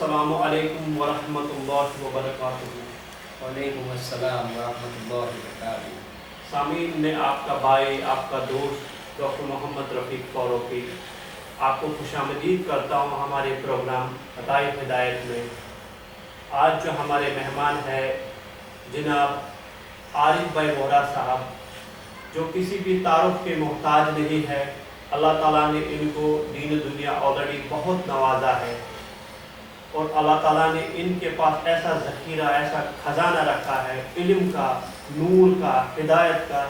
अस्सलामु अलैकुम वरहमतुल्लाहि वबरकातुहू। वालेकुम अस्सलाम वरहमतुल्लाहि वबरकातुहू। सामीन, मैं आपका भाई, आपका दोस्त डॉक्टर मोहम्मद रफ़ीक फ़ारूकी आपको खुशामदीद करता हूँ हमारे प्रोग्राम अताए हिदायत में। आज जो हमारे मेहमान हैं जनाब आरिफ भाई वोहरा साहब, जो किसी भी तारुफ के मोहताज नहीं है। अल्लाह ताला ने इनको दीन दुनिया ऑलरेडी बहुत नवाजा है और अल्लाह ताला ने इनके पास ऐसा ज़ख़ीरा, ऐसा ख़जाना रखा है इल्म का, नूर का, हिदायत का,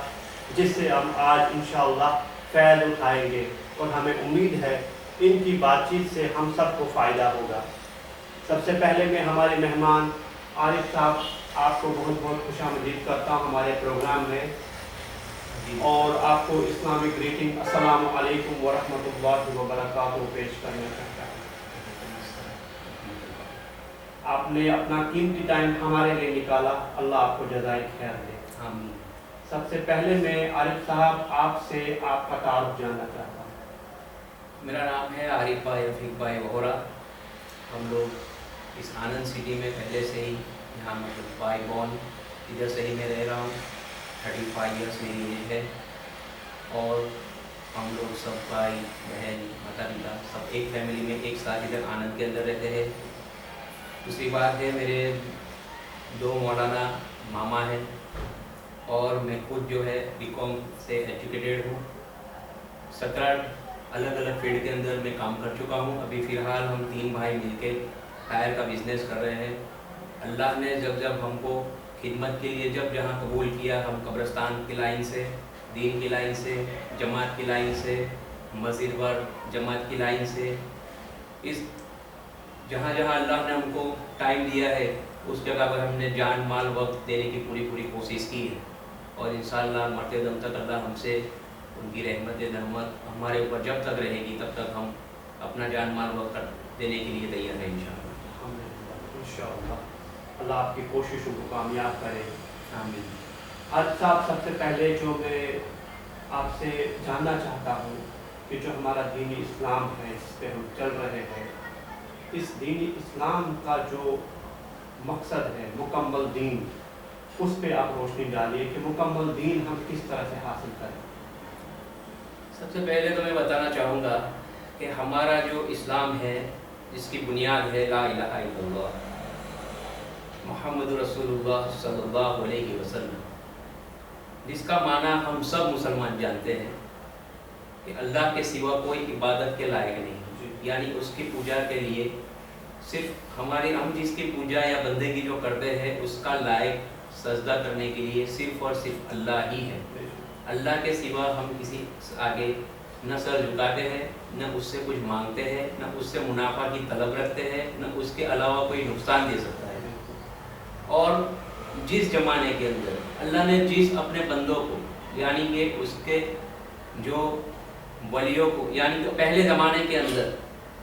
जिससे हम आज इंशाअल्लाह फ़ैज़ उठाएंगे और हमें उम्मीद है इनकी बातचीत से हम सबको फ़ायदा होगा। सबसे पहले मैं हमारे मेहमान आरिफ साहब आपको बहुत बहुत खुशामदीद करता हूँ हमारे प्रोग्राम में और आपको इस्लामिक ग्रीटिंग अस्सलामु अलैकुम वरहमतुल्लाहि वबरकातुहू पेश करना चाहता हूँ। आपने अपना कीमती टाइम हमारे लिए निकाला, अल्लाह आपको जज़ाए खैर दे। आमीन। सबसे पहले मैं आरिफ साहब आपसे आपका तारुफ जानना चाहता हूँ। मेरा नाम है आरिफ भाई रफ़ीक भाई वोहरा। हम लोग इस आनंद सिटी में पहले से ही यहाँ मतलब बाई बॉर्न इधर से ही मैं रह रहा हूँ। 35 ईयर्स मेरी एज है और हम लोग सब भाई बहन माता पिता सब एक फैमिली में एक साथ इधर आनंद के अंदर रहते हैं। दूसरी बात है, मेरे 2 मौलाना मामा हैं और मैं खुद जो है बीकॉम से एजुकेटेड हूँ। 17 अलग अलग फील्ड के अंदर मैं काम कर चुका हूँ। अभी फ़िलहाल हम 3 भाई मिलके टायर का बिज़नेस कर रहे हैं। अल्लाह ने जब हमको खिदमत के लिए जहाँ कबूल किया, हम कब्रिस्तान की लाइन से, दीन की लाइन से, जमात की लाइन से, मस्जिद वर जमात की लाइन से, इस जहाँ अल्लाह ने हमको टाइम दिया है उस जगह पर हमने जान माल वक्त देने की पूरी कोशिश की है और इंशाअल्लाह मरते दम तक अल्लाह हमसे उनकी रहमत हमारे ऊपर जब तक रहेगी तब तक हम अपना जान माल वक्त देने के लिए तैयार हैं इंशाअल्लाह। अल्लाह आपकी कोशिशों को कामयाब करे। आमीन। आरिफ साहब, सबसे पहले जो मैं आपसे जानना चाहता हूँ कि जो हमारा दीनी इस्लाम है जिस पे हम चल रहे हैं, इस दीनी इस्लाम का जो मकसद है मुकम्मल दीन, उस पे आप रोशनी डालिए कि मुकम्मल दीन हम किस तरह से हासिल करें। सबसे पहले तो मैं बताना चाहूँगा कि हमारा जो इस्लाम है जिसकी बुनियाद है ला इलाहा इल्लल्लाह मुहम्मदुर रसूलुल्लाह सल्लल्लाहु अलैहि वसल्लम, जिसका माना हम सब मुसलमान जानते हैं कि अल्लाह के सिवा कोई इबादत के लायक नहीं, यानी उसकी पूजा के लिए सिर्फ हम जिसकी पूजा या बंदगी जो करते हैं उसका लायक सजदा करने के लिए सिर्फ और सिर्फ अल्लाह ही है। अल्लाह के सिवा हम किसी आगे न सर झुकाते हैं, न उससे कुछ मांगते हैं, न उससे मुनाफा की तलब रखते हैं, न उसके अलावा कोई नुकसान दे सकता है। और जिस ज़माने के अंदर अल्लाह ने जिस अपने बंदों को यानी कि उसके जो वलियों को, यानी कि पहले ज़माने के अंदर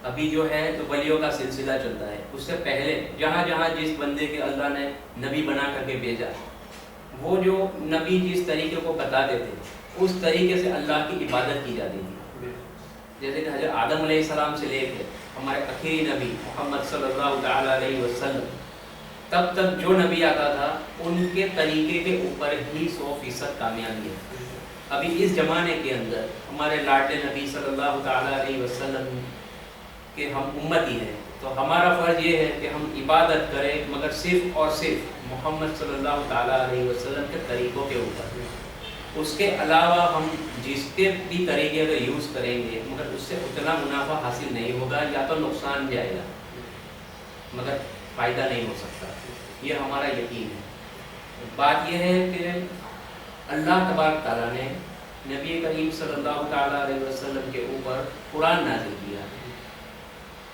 अभी जो है तो वलियों का सिलसिला चलता है, उससे पहले जहाँ जिस बंदे के अल्लाह ने नबी बना करके भेजा, वो जो नबी जिस तरीके को बताते थे उस तरीके से अल्लाह की इबादत की जाती थी। जैसे कि हज़रत आदम अलैहिस्सलाम से लेकर हमारे आखिरी नबी मोहम्मद सल्लल्लाहु तआला अलैहि वसल्लम तब तक जो नबी आता था उनके तरीके के ऊपर ही 100% कामयाबी है। अभी इस ज़माने के अंदर हमारे लाडले नबी सल्लल्लाहु तआला अलैहि वसल्लम के हम उम्मती हैं, तो हमारा फ़र्ज़ ये है कि हम इबादत करें मगर सिर्फ़ और सिर्फ मोहम्मद सल्लल्लाहु तआला अलैहि वसल्लम के तरीक़ों के ऊपर। उसके अलावा हम जिसके भी तरीके का यूज़ करेंगे मगर उससे उतना मुनाफा हासिल नहीं होगा, या तो नुकसान जाएगा मगर फ़ायदा नहीं हो सकता। ये हमारा यकीन है। बात यह है कि अल्लाह तबारक तआला ने नबी करीम सल्लल्लाहु तआला अलैहि वसल्लम के ऊपर कुरान नाज़िल किया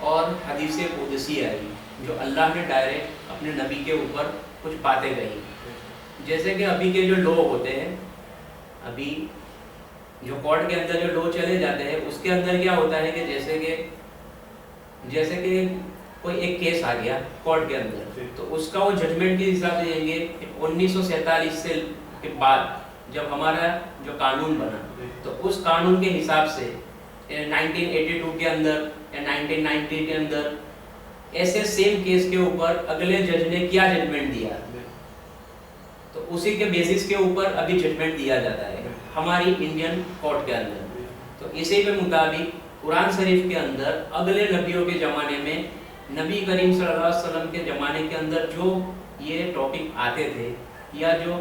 और हदीस कुदसी आई जो अल्लाह ने डायरेक्ट अपने नबी के ऊपर कुछ बातें कही। जैसे कि अभी के जो लॉ होते हैं, अभी जो कोर्ट के अंदर जो लॉ चले जाते हैं उसके अंदर क्या होता है कि जैसे कि कोई एक केस आ गया कोर्ट के अंदर, तो उसका वो जजमेंट के हिसाब से देंगे। 1947 से के बाद जब हमारा जो कानून बना तो उस कानून के हिसाब से 1982 के अंदर या 1990 के अंदर ऐसे सेम केस के ऊपर अगले जज ने क्या जजमेंट दिया, तो उसी के बेसिस के ऊपर अभी जजमेंट दिया जाता है हमारी इंडियन कोर्ट के अंदर। तो इसी के मुताबिक कुरान शरीफ के अंदर अगले नबियों के ज़माने में, नबी करीम सल्लल्लाहु अलैहि वसल्लम के ज़माने के अंदर जो ये टॉपिक आते थे, या जो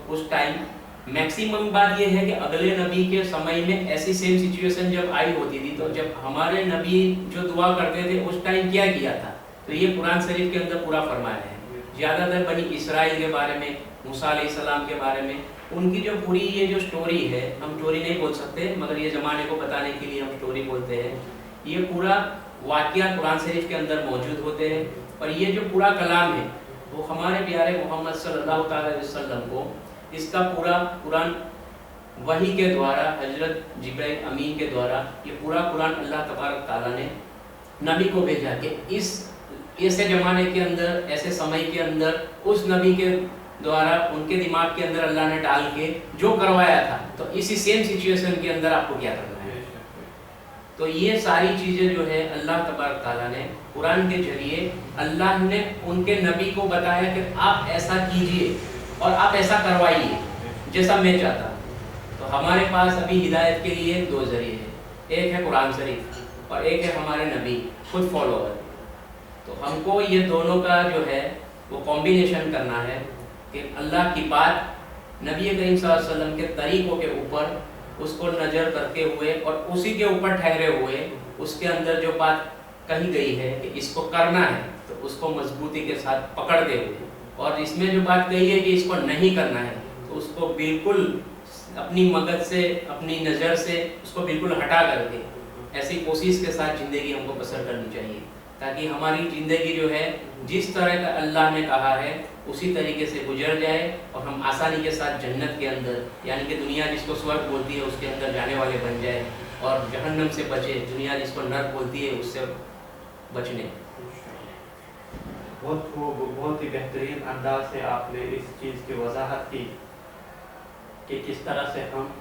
उस टाइम मैक्सिमम बात ये है कि अगले नबी के समय में ऐसी सेम सिचुएशन जब आई होती थी, तो जब हमारे नबी जो दुआ करते थे उस टाइम क्या किया था, तो ये कुरान शरीफ के अंदर पूरा फरमाया है। ज़्यादातर बनी इसराइल के बारे में, मूसा अलैहिस्सलाम के बारे में, उनकी जो पूरी ये जो स्टोरी है, हम स्टोरी नहीं बोल सकते मगर ये ज़माने को बताने के लिए हम स्टोरी बोलते हैं, ये पूरा वाक़या कुरान शरीफ के अंदर मौजूद होते हैं। और ये जो पूरा कलाम है वो हमारे प्यारे मोहम्मद सल्लल्लाहु अलैहि वसल्लम को इसका पूरा कुरान वही के द्वारा, हजरत जिब्राइल अमीन के द्वारा ये पूरा कुरान अल्लाह तबारक ताला ने नबी को भेजा कि इस ऐसे ज़माने के अंदर, ऐसे समय के अंदर उस नबी के द्वारा उनके दिमाग के अंदर अल्लाह ने डाल के जो करवाया था, तो इसी सेम सिचुएशन के अंदर आपको क्या करना है। तो ये सारी चीज़ें जो है अल्लाह तबारक ताला ने कुरान के जरिए अल्लाह ने उनके नबी को बताया कि आप ऐसा कीजिए और आप ऐसा करवाइए जैसा मैं चाहता हूँ। तो हमारे पास अभी हिदायत के लिए दो जरिए हैं, एक है कुरान शरीफ और एक है हमारे नबी खुद फॉलोअर। तो हमको ये दोनों का जो है वो कॉम्बिनेशन करना है कि अल्लाह की बात नबी करीम सल्लल्लाहु अलैहि वसल्लम के तरीक़ों के ऊपर उसको नज़र करते हुए और उसी के ऊपर ठहरे हुए, उसके अंदर जो बात कही गई है कि इसको करना है तो उसको मजबूती के साथ पकड़ते हुए, और इसमें जो बात कही है कि इसको नहीं करना है तो उसको बिल्कुल अपनी मगज से, अपनी नज़र से उसको बिल्कुल हटा करके ऐसी कोशिश के साथ ज़िंदगी हमको बसर करनी चाहिए, ताकि हमारी ज़िंदगी जो है जिस तरह का अल्लाह ने कहा है उसी तरीके से गुजर जाए और हम आसानी के साथ जन्नत के अंदर, यानी कि दुनिया जिसको स्वर्ग बोलती है उसके अंदर जाने वाले बन जाए, और जहन्नम से बचे, दुनिया जिसको नर्क बोलती है उससे बचने। बहुत खूब, बहुत ही बेहतरीन अंदाज से आपने इस चीज़ की वजाहत की कि किस तरह से हम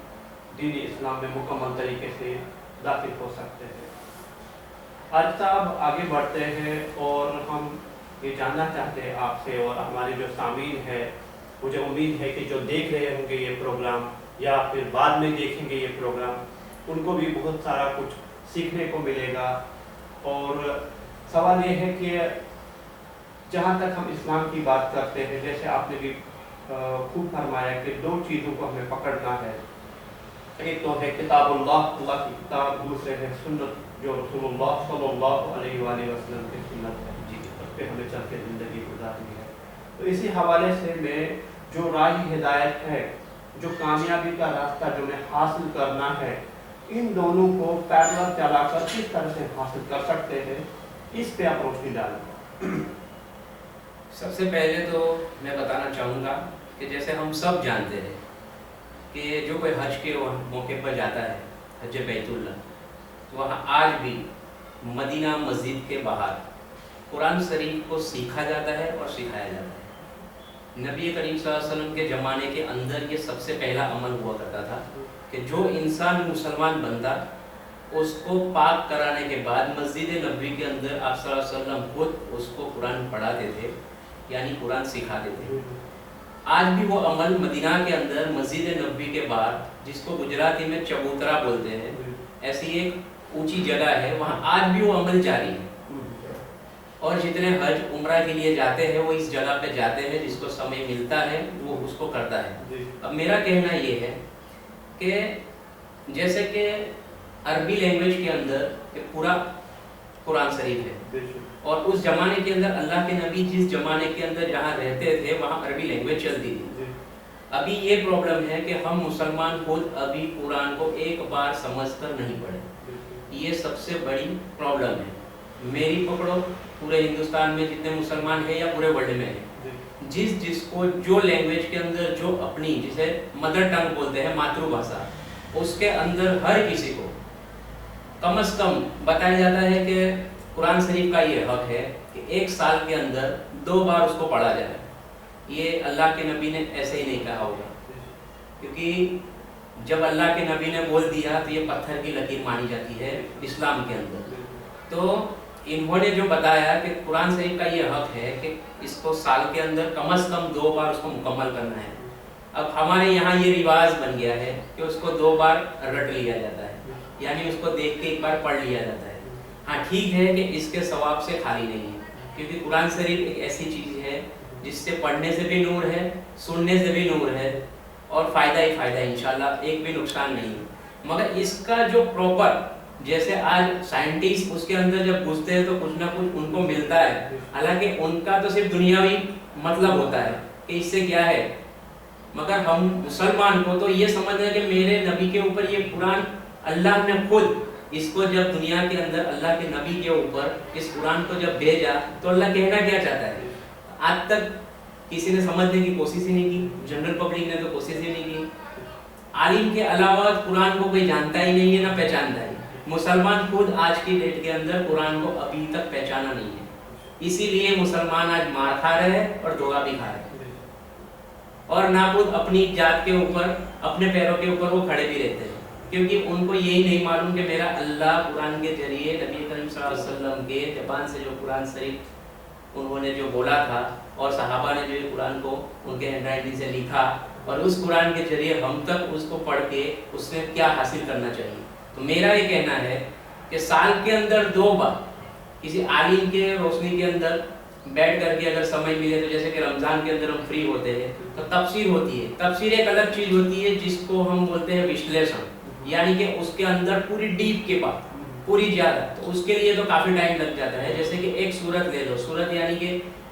दीन इस्लाम में मुकम्मल तरीके से दाखिल हो सकते हैं। आज साहब आगे बढ़ते हैं और हम ये जानना चाहते हैं आपसे और हमारे जो सामीन है, मुझे उम्मीद है कि जो देख रहे होंगे ये प्रोग्राम या फिर बाद में देखेंगे ये प्रोग्राम, उनको भी बहुत सारा कुछ सीखने को मिलेगा। और सवाल ये है कि जहाँ तक हम इस्लाम की बात करते हैं, जैसे आपने भी खूब फरमाया कि दो चीज़ों को हमें पकड़ना है, एक तो है किताबुल्लाह, अल्लाह की किताब, दूसरे है सुन्नत जो रसूलुल्लाह सल्लल्लाहु अलैहि वसल्लम की सुन्नत है, उस पर हमें चल के ज़िंदगी गुजारनी है। तो इसी हवाले से मैं जो राह हिदायत है, जो कामयाबी का रास्ता जो मैं हासिल करना है, इन दोनों को पैरेलल चलाकर किस तरह से हासिल कर सकते हैं, इस पे आप रोशनी डालें। सबसे पहले तो मैं बताना चाहूँगा कि जैसे हम सब जानते हैं कि जो कोई हज के मौके पर जाता है, हज बैतुल्लाह, तो वहाँ आज भी मदीना मस्जिद के बाहर कुरान शरीफ को सीखा जाता है और सिखाया जाता है। नबी करीम सल्लल्लाहु अलैहि वसल्लम के ज़माने के अंदर ये सबसे पहला अमल हुआ करता था कि जो इंसान मुसलमान बनता उसको पाक कराने के बाद मस्जिद नबवी के अंदर आप सल्लल्लाहु अलैहि वसल्लम खुद उसको कुरान पढ़ाते थे, यानी कुरान सिखाते थे। आज भी वो अमल मदीना के अंदर मस्जिद नबवी के बाहर, जिसको गुजराती में चबूतरा बोलते हैं, ऐसी एक ऊंची जगह है, वहाँ आज भी वो अमल जारी है। और जितने हज उम्रा के लिए जाते हैं वो इस जगह पे जाते हैं, जिसको समय मिलता है वो उसको करता है। अब मेरा कहना ये है कि जैसे कि अरबी लैंग्वेज के अंदर पूरा कुरान शरीफ है, और उस जमाने के अंदर अल्लाह के नबी जिस जमाने के अंदर जहाँ रहते थे वहाँ अरबी लैंग्वेज चलती थी। अभी ये प्रॉब्लम है कि हम मुसलमान खुद अभी कुरान को एक बार समझकर नहीं पढ़े, ये सबसे बड़ी प्रॉब्लम है। मेरी पकड़ो, पूरे हिंदुस्तान में जितने मुसलमान हैं या पूरे वर्ल्ड में हैं, जिसको जो लैंग्वेज के अंदर जो अपनी जिसे मदर टंग बोलते हैं, मातृभाषा, उसके अंदर हर किसी को कम से कम बताया जाता है कि कुरान शरीफ का ये हक है कि एक साल के अंदर 2 बार उसको पढ़ा जाए। ये अल्लाह के नबी ने ऐसे ही नहीं कहा होगा, क्योंकि जब अल्लाह के नबी ने बोल दिया तो ये पत्थर की लकीर मानी जाती है इस्लाम के अंदर। तो इन्होंने जो बताया कि कुरान शरीफ का ये हक है कि इसको साल के अंदर कम से कम 2 बार उसको मुकम्मल करना है। अब हमारे यहाँ ये रिवाज बन गया है कि उसको 2 बार रट लिया जाता है, यानी उसको देख के एक बार पढ़ लिया जाता है। हाँ ठीक है कि इसके सवाब से खाली नहीं है, क्योंकि कुरान शरीफ एक ऐसी चीज़ है जिससे पढ़ने से भी नूर है, सुनने से भी नूर है, और फ़ायदा ही फ़ायदा है इंशाल्लाह, एक भी नुकसान नहीं है। मगर इसका जो प्रॉपर, जैसे आज साइंटिस्ट उसके अंदर जब घुसते हैं तो कुछ ना कुछ उनको मिलता है, हालांकि उनका तो सिर्फ दुनियावी मतलब होता है कि इससे क्या है, मगर हम मुसलमान को तो ये समझना है कि मेरे नबी के ऊपर ये कुरान अल्लाह ने खुद इसको जब दुनिया के अंदर अल्लाह के नबी के ऊपर इस कुरान को जब भेजा तो अल्लाह कहना क्या चाहता है। आज तक किसी ने समझने की कोशिश ही नहीं की, जनरल पब्लिक ने तो कोशिश ही नहीं की। आलिम के अलावा कुरान को कोई जानता ही नहीं है, ना पहचानता है। मुसलमान खुद आज की डेट के अंदर कुरान को अभी तक पहचाना नहीं है, इसीलिए मुसलमान आज मार खा रहे हैं और धोखा भी खा रहे हैं, और ना खुद अपनी जात के ऊपर, अपने पैरों के ऊपर वो खड़े भी रहते हैं, क्योंकि उनको यही नहीं मालूम कि मेरा अल्लाह कुरान के जरिए नबी करीम सल्लल्लाहु अलैहि वसल्लम के ज़बान से जो कुरान शरीफ उन्होंने जो बोला था, और सहाबा ने जो कुरान को उनके हैंडराइटिंग से लिखा, और उस कुरान के जरिए हम तक उसको पढ़ के उसमें क्या हासिल करना चाहिए। तो मेरा ये कहना है कि साल के अंदर 2 बार किसी आलिम के रोशनी के अंदर बैठ करके अगर समय मिले, तो जैसे कि रमज़ान के अंदर हम फ्री होते हैं तो तफसीर होती है। तफसीर एक अलग चीज़ होती है जिसको हम बोलते हैं विश्लेषण, यानी कि उसके अंदर पूरी डीप के बाद पूरी ज़्यादा, तो उसके लिए तो काफ़ी टाइम लग जाता है। जैसे कि एक सूरत ले लो, सूरत यानी कि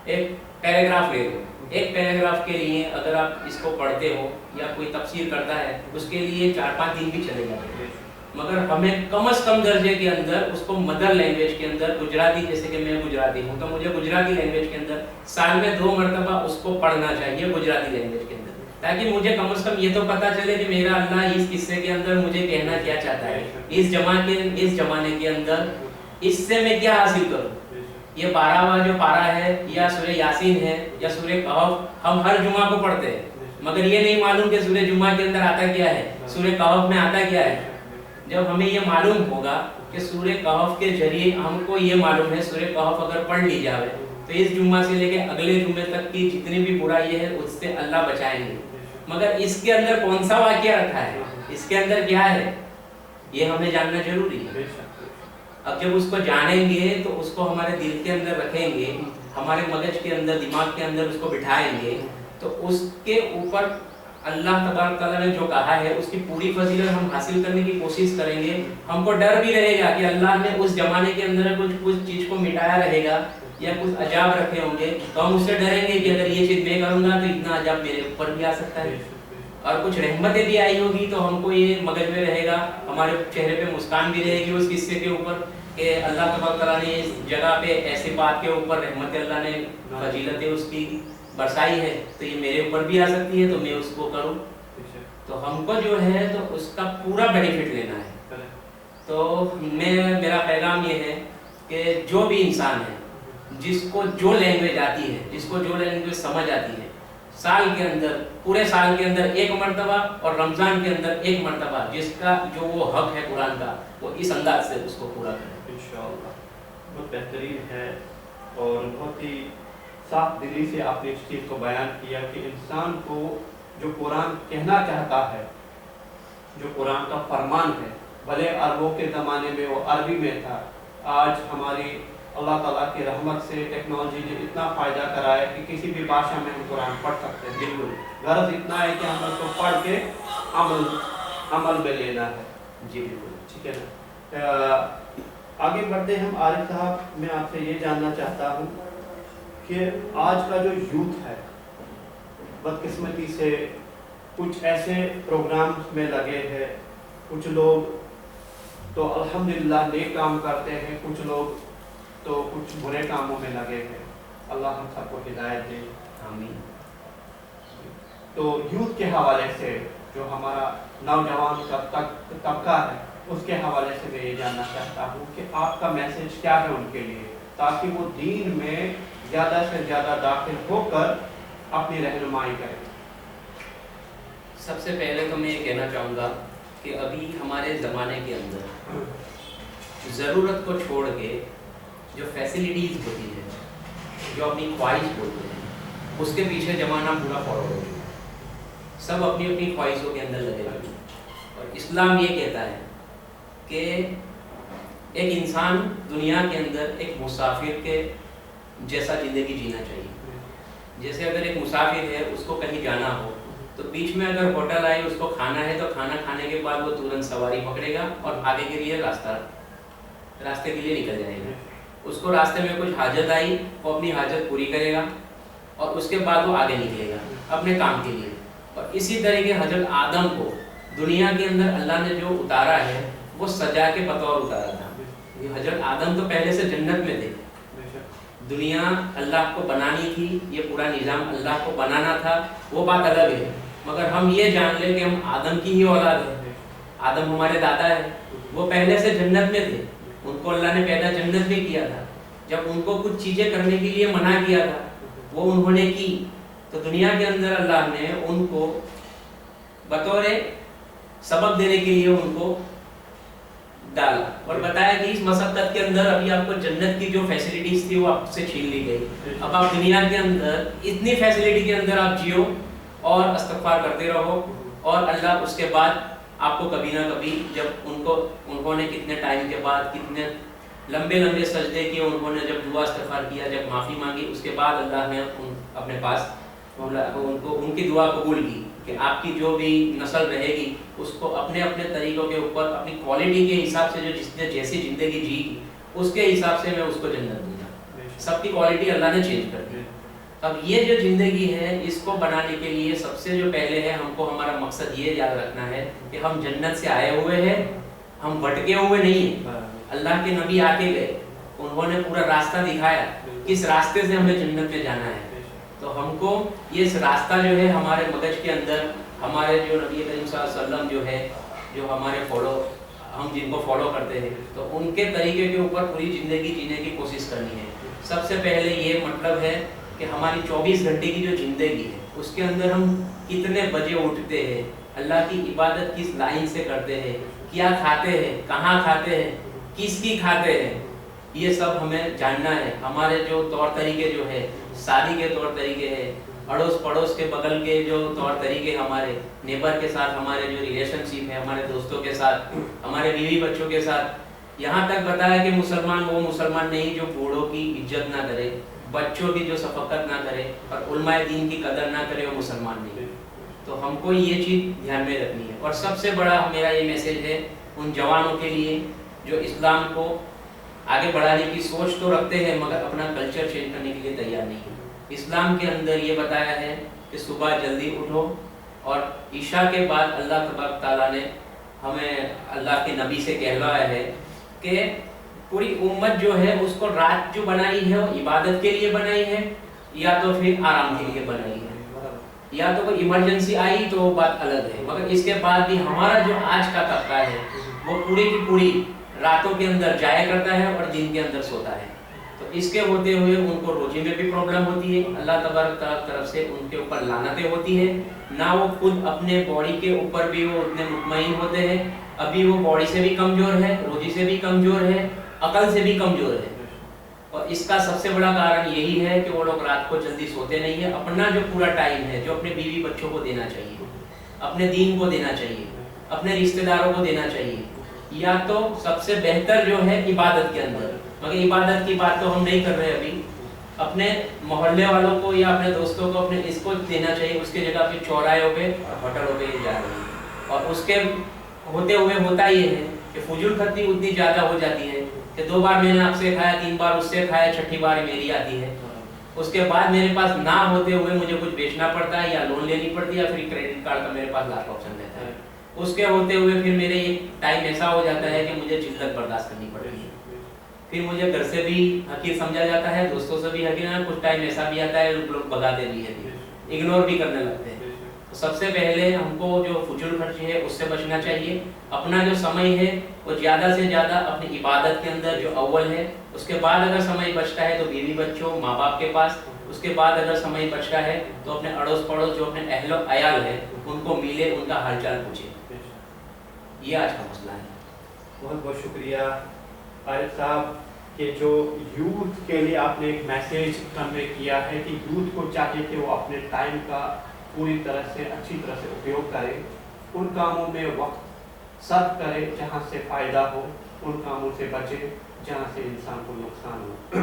एक पैराग्राफ ले लो, एक पैराग्राफ के लिए अगर आप इसको पढ़ते हो या कोई तफसीर करता है, उसके लिए 4-5 दिन भी चले जाते हैं। मगर हमें कम से कम दर्जे के अंदर उसको मदर लैंग्वेज के अंदर, गुजराती, जैसे कि मैं गुजराती हूँ तो मुझे गुजराती लैंग्वेज के अंदर साल में 2 मरतबा उसको पढ़ना चाहिए गुजराती लैंग्वेज के अंदर, ताकि मुझे कम से कम ये तो पता चले कि मेरा अल्लाह इस किस्से के अंदर मुझे कहना क्या चाहता है, इस जमाने के अंदर इससे मैं क्या हासिल करूँ। ये 12वां जो पारा है, या सूरह यासीन है, या सूरह कहफ, हम हर जुमा को पढ़ते हैं, मगर ये नहीं मालूम कि सूरह जुमा के अंदर आता क्या है, सूरह कहफ में आता क्या है। जब हमें ये मालूम होगा कि सूरह कहफ के जरिए हमको ये मालूम है, सूरह कहफ अगर पढ़ ली जाए तो इस जुम्मा से लेके अगले जुम्मे तक की जितनी भी बुराई है उससे अल्लाह बचाएंगे। मगर इसके अंदर कौन सा वाक़या रखा है, इसके अंदर क्या है, ये हमें जानना जरूरी है। अब जब उसको जानेंगे तो उसको हमारे दिल के अंदर रखेंगे, हमारे मगज के अंदर, दिमाग के अंदर उसको बिठाएंगे, तो उसके ऊपर अल्लाह तबारक तआला ने जो कहा है उसकी पूरी फजीलत हम हासिल करने की कोशिश करेंगे। हमको डर भी रहेगा कि अल्लाह ने उस जमाने के अंदर कुछ चीज़ को मिटाया रहेगा या कुछ अजाब रखे होंगे, तो हम उससे डरेंगे कि अगर ये चीज़ मैं करूँगा तो इतना अजाब मेरे ऊपर भी आ सकता है। और कुछ रहमतें भी आई होगी तो हमको ये मगज में रहेगा, हमारे चेहरे पे मुस्कान भी रहेगी उस किस्से के ऊपर कि अल्लाह तबारक तआला ने इस जगह पे ऐसी बात के ऊपर रहमत अल्लाह ने फजीलतें उसकी बरसाई है, तो ये मेरे ऊपर भी आ सकती है, तो मैं उसको करूं। तो हमको जो है तो उसका पूरा बेनिफिट लेना है। तो मेरा पैगाम ये है कि जो भी इंसान है, जिसको जो लैंग्वेज आती है, जिसको जो लैंग्वेज समझ आती है, साल के अंदर, पूरे साल के अंदर 1 मरतबा, और रमज़ान के अंदर 1 मरतबा, जिसका जो वो हक है कुरान का, वो इस अंदाज से उसको पूरा करें इंशाअल्लाह। बहुत बेहतरीन है और बहुत ही साफ दिली से आपने इस चीज़ को बयान किया कि इंसान को जो कुरान कहना चाहता है, जो कुरान का फरमान है, भले अरबों के ज़माने में वो अरबी में था, आज हमारी अल्लाह ताला की रहमत से टेक्नोलॉजी ने इतना फ़ायदा करा है कि किसी भी भाषा में हम कुरान पढ़ सकते हैं। बिल्कुल, गर्ज इतना है कि हम उसको पढ़ के अमल में लेना है। जी बिल्कुल, ठीक है ना। आगे बढ़ते हम आरिफ साहब, मैं आपसे ये जानना चाहता हूँ कि आज का जो यूथ है, बदकिस्मती से कुछ ऐसे प्रोग्राम्स में लगे हैं, कुछ लोग तो अल्हम्दुलिल्लाह नेक काम करते हैं, कुछ लोग तो कुछ बुरे कामों में लगे हैं। अल्लाह हम सबको हिदायत दे, आमीन। तो यूथ के हवाले से, जो हमारा नौजवान तबका है, उसके हवाले से मैं ये जानना चाहता हूँ कि आपका मैसेज क्या है उनके लिए, ताकि वो दीन में ज़्यादा से ज़्यादा दाखिल होकर अपनी रहनुमाई करें। सबसे पहले तो मैं ये कहना चाहूँगा कि अभी हमारे ज़माने के अंदर ज़रूरत को छोड़ के जो फैसिलिटीज़ होती है, जो अपनी ख्वाहिश बोलते हैं, उसके पीछे ज़माना पूरा फॉलो हो चुका है। सब अपनी अपनी ख्वाहिशों के अंदर लगे हुए हैं। और इस्लाम ये कहता है कि एक इंसान दुनिया के अंदर एक मुसाफिर के जैसा ज़िंदगी जीना चाहिए। जैसे अगर एक मुसाफिर है, उसको कहीं जाना हो तो बीच में अगर होटल आए, उसको खाना है, तो खाना खाने के बाद वो तुरंत सवारी पकड़ेगा और आगे के लिए रास्ते के लिए निकल जाएगा। उसको रास्ते में कुछ हाजत आई, वो अपनी हाजत पूरी करेगा और उसके बाद वो आगे निकलेगा अपने काम के लिए। और इसी तरीके हजरत आदम को दुनिया के अंदर अल्लाह ने जो उतारा है वो सजा के बतौर उतारा था। हजरत आदम तो पहले से जन्नत में थे, दुनिया अल्लाह को बनानी थी, ये पूरा निज़ाम अल्लाह को बनाना था, वो बात अलग है। मगर हम ये जान ले कि हम आदम की ही औलाद है, आदम हमारे दादा है, वो पहले से जन्नत में थे, उनको अल्लाह ने पैदा जन्नत में किया था। जब उनको कुछ चीज़ें करने के लिए मना किया था, वो उन्होंने की, तो दुनिया के अंदर अल्लाह ने उनको बतौर सबक देने के लिए उनको डाला और बताया कि इस मशक्कत के अंदर अभी आपको जन्नत की जो फैसिलिटीज थी वो आपसे छीन ली गई। अब आप दुनिया के अंदर इतनी फैसिलिटी के अंदर आप जियो और इस्तिग़फ़ार करते रहो, और अल्लाह उसके बाद आपको कभी ना कभी, जब उन्होंने कितने टाइम के बाद कितने लंबे लंबे सजदे किए, उन्होंने जब दुआ इस्तिग़फ़ार किया, जब माफ़ी मांगी, उसके बाद अल्लाह ने अपने पास उनको उनकी दुआ कबूल की कि आपकी जो भी नस्ल रहेगी उसको अपने अपने तरीक़ों के ऊपर अपनी क्वालिटी के हिसाब से, जो जिसने जैसी ज़िंदगी जी उसके हिसाब से मैं उसको जन्नत दूँगा। सबकी क्वालिटी अल्लाह ने चेंज कर दी। अब ये जो ज़िंदगी है, इसको बनाने के लिए सबसे जो पहले है, हमको हमारा मकसद ये याद रखना है कि हम जन्नत से आए हुए हैं, हम भटके हुए नहीं हैं। अल्लाह के नबी आके गए, उन्होंने पूरा रास्ता दिखाया, किस रास्ते से हमें जन्नत में जाना है। तो हमको ये रास्ता जो है हमारे मगज के अंदर, हमारे जो नबी करीम सल्लल्लाहु अलैहि वसल्लम जो है, जो हमारे हम जिनको फॉलो करते हैं, तो उनके तरीके के ऊपर पूरी ज़िंदगी जीने की कोशिश करनी है। सबसे पहले ये मतलब है कि हमारी 24 घंटे की जो ज़िंदगी है, उसके अंदर हम कितने बजे उठते हैं, अल्लाह की इबादत किस लाइन से करते हैं, क्या खाते हैं, कहाँ खाते हैं, किसकी खाते हैं, ये सब हमें जानना है। हमारे जो तौर तरीके जो है, शादी के तौर तरीके हैं, अड़ोस पड़ोस के बगल के जो तौर तरीके, हमारे नेबर के साथ हमारे जो रिलेशनशिप है, हमारे दोस्तों के साथ, हमारे बीवी बच्चों के साथ, यहाँ तक बताया कि मुसलमान वो मुसलमान नहीं जो बूढ़ों की इज्जत ना करे, बच्चों की जो शफकत ना करे और उलमाए दीन की कदर ना करे, वो मुसलमान नहीं। तो हमको ये चीज़ ध्यान में रखनी है। और सबसे बड़ा मेरा ये मैसेज है उन जवानों के लिए जो इस्लाम को आगे बढ़ाने की सोच तो रखते हैं मगर अपना कल्चर चेंज करने के लिए तैयार नहीं है। इस्लाम के अंदर ये बताया है कि सुबह जल्दी उठो, और ईशा के बाद अल्लाह तबारक ताला ने हमें अल्लाह के नबी से कहलाया है कि पूरी उम्मत जो है उसको रात जो बनाई है वो इबादत के लिए बनाई है, या तो फिर आराम के लिए बनाई है। या तो कोई इमरजेंसी आई तो वो बात अलग है, मगर इसके बाद भी हमारा जो आज का तबका है वो पूरी की पूरी रातों के अंदर जाया करता है और दिन के अंदर सोता है। तो इसके होते हुए उनको रोजी में भी प्रॉब्लम होती है, अल्लाह तबारक तरफ से उनके ऊपर लानतें होती है, ना वो खुद अपने बॉडी के ऊपर भी वो उतने मुतमईन होते हैं। अभी वो बॉडी से भी कमज़ोर है, रोजी से भी कमज़ोर है, अकल से भी कमज़ोर है। और इसका सबसे बड़ा कारण यही है कि वो लोग रात को जल्दी सोते नहीं है। अपना जो पूरा टाइम है जो अपने बीवी बच्चों को देना चाहिए, अपने दीन को देना चाहिए, अपने रिश्तेदारों को देना चाहिए, या तो सबसे बेहतर जो है इबादत के अंदर। मगर इबादत की बात तो हम नहीं कर रहे अभी, अपने मोहल्ले वालों को या अपने दोस्तों को अपने इसको देना चाहिए। उसके जगह पे चौराहों पे और होटलों पे जा रही है, और उसके होते हुए होता ये है कि फजूल खर्ची उतनी ज़्यादा हो जाती है कि 2 बार मैंने आपसे खाया, 3 बार उससे खाया, 6ठी बार मेरी आती है। उसके बाद मेरे पास ना होते हुए मुझे कुछ बेचना पड़ता है, या लोन लेनी पड़ती है, या फिर क्रेडिट कार्ड का मेरे पास लास्ट ऑप्शन रहता है। उसके होते हुए फिर मेरे एक टाइम ऐसा हो जाता है कि मुझे जिल्लत बर्दाश्त करनी पड़ती है। फिर मुझे घर से भी हकीर समझा जाता है, दोस्तों से भी हकीर, कुछ टाइम ऐसा भी आता है लोग भगाते भी है, इग्नोर भी करने लगते हैं। तो सबसे पहले हमको जो फजूल खर्च है उससे बचना चाहिए। अपना जो समय है वो ज़्यादा से ज़्यादा अपनी इबादत के अंदर जो अव्वल है, उसके बाद अगर समय बचता है तो बीवी बच्चों माँ बाप के पास, उसके बाद अगर समय बचता है तो अपने अड़ोस पड़ोस जो अपने अहलो अयाल है उनको मिले, उनका हालचाल पूछे। ये आज का मसला है। बहुत बहुत शुक्रिया आरिफ साहब, کہ جو یوتھ کے لیے آپ نے ایک میسیج کنوے کیا ہے کہ یوتھ کو چاہیے کہ وہ اپنے ٹائم کا پوری طرح سے اچھی طرح سے اپیوگ کرے، ان کاموں میں وقت صرف کرے جہاں سے فائدہ ہو، ان کاموں سے بچے جہاں سے انسان کو نقصان ہو۔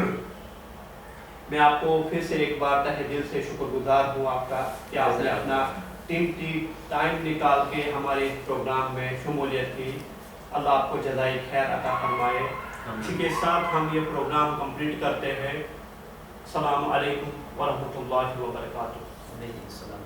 میں آپ کو پھر سے ایک بار تہہ دل سے شکر گزار ہوں آپ کا کہ آپ نے اپنا قیمتی ٹائم نکال کے ہمارے پروگرام میں شمولیت کی۔ اللہ آپ کو جزائے خیر عطا فرمائے۔ اسی کے ساتھ ہم یہ پروگرام کمپلیٹ کرتے ہیں۔ السلام علیکم ورحمۃ اللہ وبرکاتہ۔ علیکم السلام۔